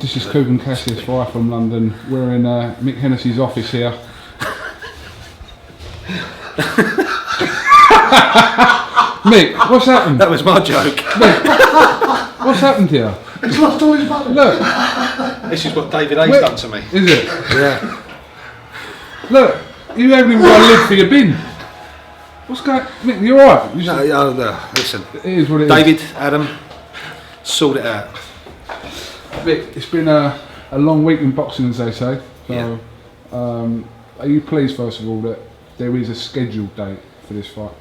This is KUGAN CASSIUS live from London. We're in Mick Hennessy's office here. Mick, what's happened? That was my joke. Mick, what's happened here? He's lost all his money. Look. This is what David Hayes done to me. Is it? Yeah. Look, you haven't even got a lid for your bin. What's going on? Mick, you alright? No, listen. It is what it is. David, Adam, sort it out. Mick, it's been a long week in boxing, as they say. So, yeah. Are you pleased, first of all, that there is a scheduled date for this fight?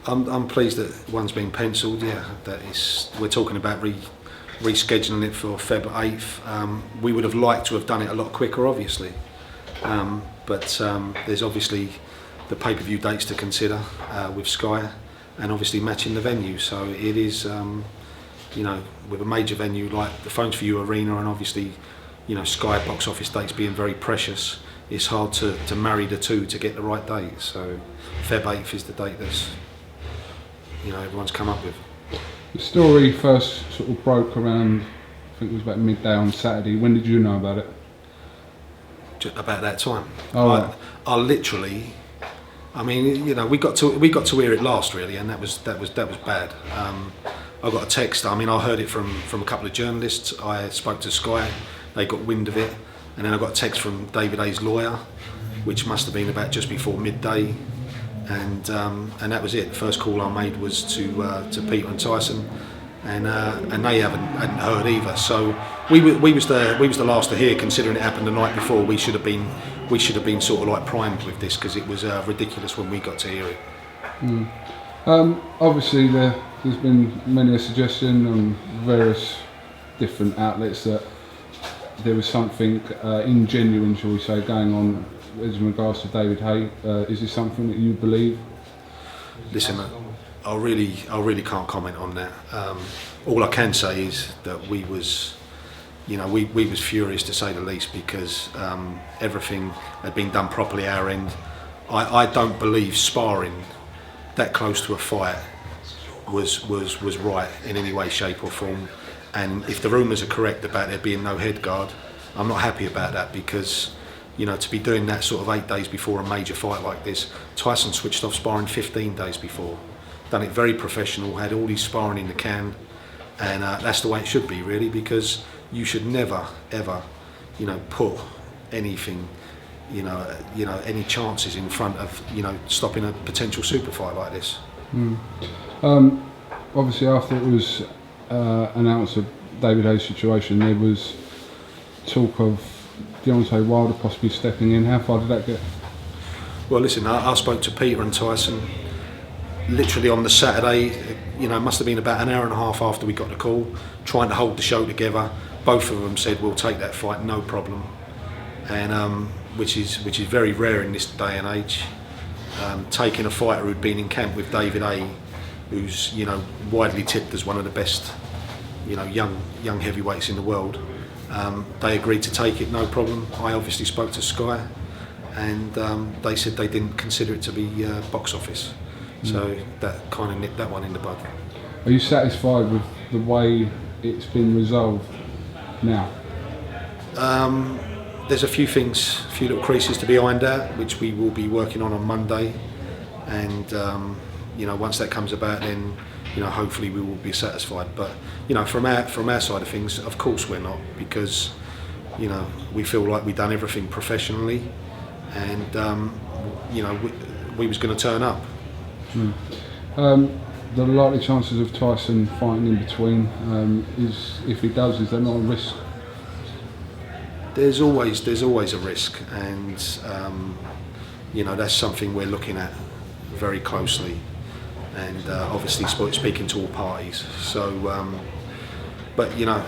I'm pleased that one's been penciled. Yeah, that is. We're talking about rescheduling it for Feb 8th. We would have liked to have done it a lot quicker, obviously, but there's obviously the pay-per-view dates to consider with Sky, and obviously matching the venue. So it is, you know, with a major venue like the Phones for You Arena, and obviously, you know, Sky box office dates being very precious, it's hard to marry the two to get the right date. So Feb 8th is the date that's, you know, everyone's come up with. The story first sort of broke around, I think it was about midday on Saturday. When did you know about it? Just about that time. Oh, I literally, I mean, you know, we got to hear it last, really, and that was bad. I got a text. I mean, I heard it from a couple of journalists. I spoke to Sky. They got wind of it, and then I got a text from David Hayes' lawyer, which must have been about just before midday, and that was it. The first call I made was to Peter and Tyson, and they hadn't heard either. So we was the last to hear, considering it happened the night before. We should have been sort of like primed with this, because it was ridiculous when we got to hear it. Obviously, there's been many a suggestion on various different outlets that there was something ingenuine, shall we say, going on as regards to David Hayes. Is this something that you believe? Listen, I really can't comment on that. All I can say is that we was furious, to say the least, because everything had been done properly our end. I don't believe sparring that close to a fight was right in any way, shape or form. And if the rumours are correct about there being no head guard, I'm not happy about that, because, you know, to be doing that sort of 8 days before a major fight like this. Tyson switched off sparring 15 days before, done it very professional, had all his sparring in the can, and that's the way it should be, really, because you should never ever, you know, put anything, you know, any chances in front of, you know, stopping a potential super fight like this. Obviously, after it was announced of David Hayes' situation, there was talk of Deontay Wilder possibly stepping in. How far did that get? Well, listen, I spoke to Peter and Tyson literally on the Saturday. You know, it must have been about an hour and a half after we got the call, trying to hold the show together. Both of them said, we'll take that fight, no problem, and which is very rare in this day and age. Taking a fighter who'd been in camp with David Hayes, who's, you know, widely tipped as one of the best, you know, young heavyweights in the world. They agreed to take it, no problem. I obviously spoke to Sky, and they said they didn't consider it to be box office. So that kind of nipped that one in the bud. Are you satisfied with the way it's been resolved now? There's a few things, a few little creases to be ironed out, which we will be working on Monday, and you know, once that comes about, then, you know, hopefully we will be satisfied. But, you know, from our side of things, of course we're not, because, you know, we feel like we've done everything professionally, and you know, we was going to turn up. The likely chances of Tyson fighting in between, is, if he does, is there not a risk? There's always a risk, and you know, that's something we're looking at very closely, and obviously speaking to all parties. So, but, you know,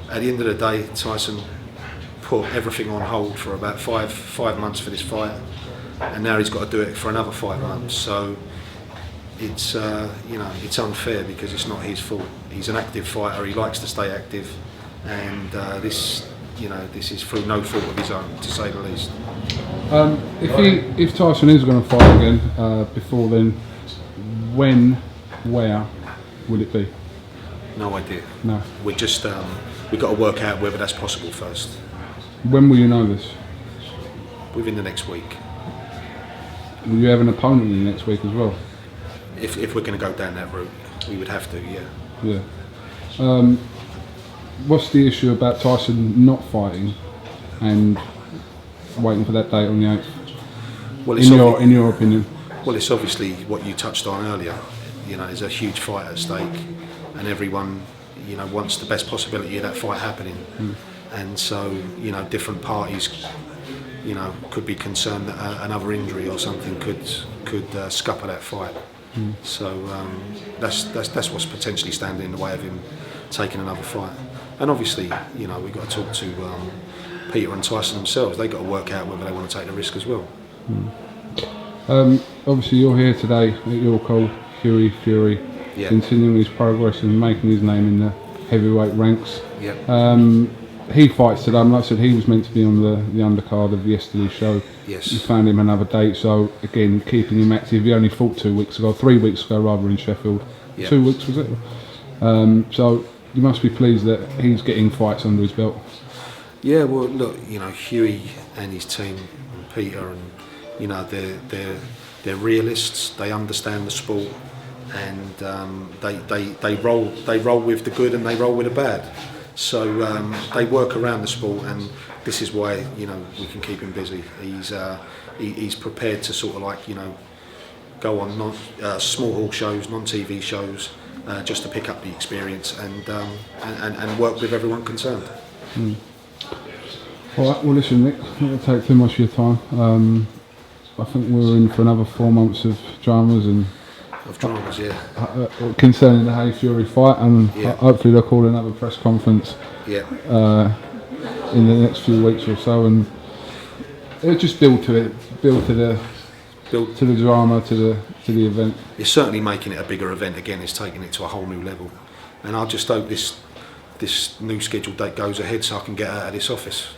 at the end of the day, Tyson put everything on hold for about five months for this fight, and now he's got to do it for another 5 months. So it's you know, it's unfair, because it's not his fault. He's an active fighter. He likes to stay active, and this, you know, this is through no fault of his own, to say the least. If Tyson is going to fight again before then, when, where will it be? No idea. No. We're just we've got to work out whether that's possible first. When will you know this? Within the next week. Will you have an opponent in the next week as well? If we're going to go down that route, we would have to, yeah. Yeah. What's the issue about Tyson not fighting and waiting for that date on the 8th? Well, in your opinion? Well, it's obviously what you touched on earlier. You know, there's a huge fight at stake, and everyone, you know, wants the best possibility of that fight happening. And so, you know, different parties, you know, could be concerned that another injury or something could scupper that fight. So that's what's potentially standing in the way of him taking another fight. And obviously, you know, we've got to talk to Peter and Tyson themselves. They've got to work out whether they want to take the risk as well. Obviously, you're here today at your call, Hughie Fury, continuing his progress and making his name in the heavyweight ranks. He fights today. Like I said, he was meant to be on the undercard of yesterday's show. Yes. You found him another date, so again, keeping him active. He only fought 3 weeks ago rather, in Sheffield. 2 weeks, was it? So you must be pleased that he's getting fights under his belt. Yeah, well, look, you know, Hughie and his team, and Peter, and you know, they're realists. They understand the sport, and they roll with the good and they roll with the bad. So they work around the sport, and this is why, you know, we can keep him busy. He's prepared to sort of, like, you know, go on small hall shows, non-TV shows, just to pick up the experience and work with everyone concerned. All right. Well, listen, Nick, I'm not going to take too much of your time. I think we're in for another 4 months of dramas concerning the HAYE Fury fight, and hopefully they'll call another press conference in the next few weeks or so, and it'll just build to the drama, to the event. It's certainly making it a bigger event again. It's taking it to a whole new level, and I just hope this new scheduled date goes ahead so I can get out of this office.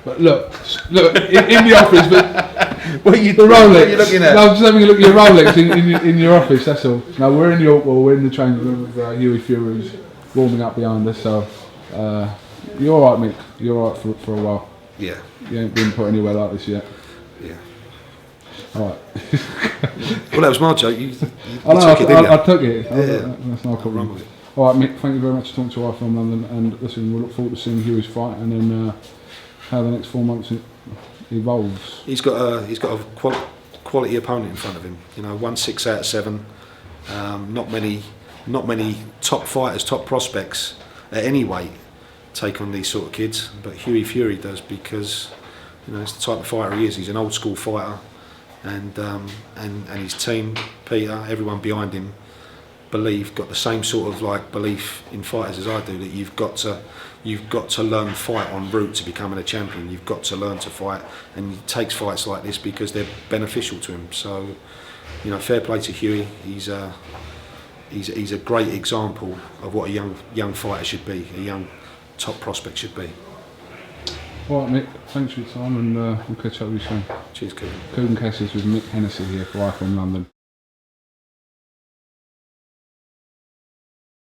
But look in the office. But what are you looking at? No, I'm just having a look at your Rolex in your office. That's all. No, we're in we're in the training room with Hughie Fury, who's warming up behind us. So you're all right, Mick. You're all right for a while. Yeah. You ain't been put anywhere like this yet. Yeah. All right. Well, that was my joke. You took it, didn't you? I took it. Yeah. That's no problem. All right, Mick. Thank you very much for talking to us from London. And listen, we'll look forward to seeing Hughie's fight, and then how the next 4 months evolves. He's got a quality opponent in front of him. You know, 1 6 out of 7. Not many top fighters, top prospects at any weight take on these sort of kids, but Hughie Fury does, because, you know, it's the type of fighter he is. He's an old school fighter, and his team, Peter, everyone behind him, got the same sort of, like, belief in fighters as I do, that you've got to learn fight en route to becoming a champion. You've got to learn to fight, and he takes fights like this because they're beneficial to him. So, you know, fair play to Hughie. He's a great example of what a young fighter should be, a young top prospect should be. All right, Mick, thanks for your time, and we'll catch up with you soon. Cheers, Kugan. KUGAN CASSIUS with MICK HENNESSY here for from London.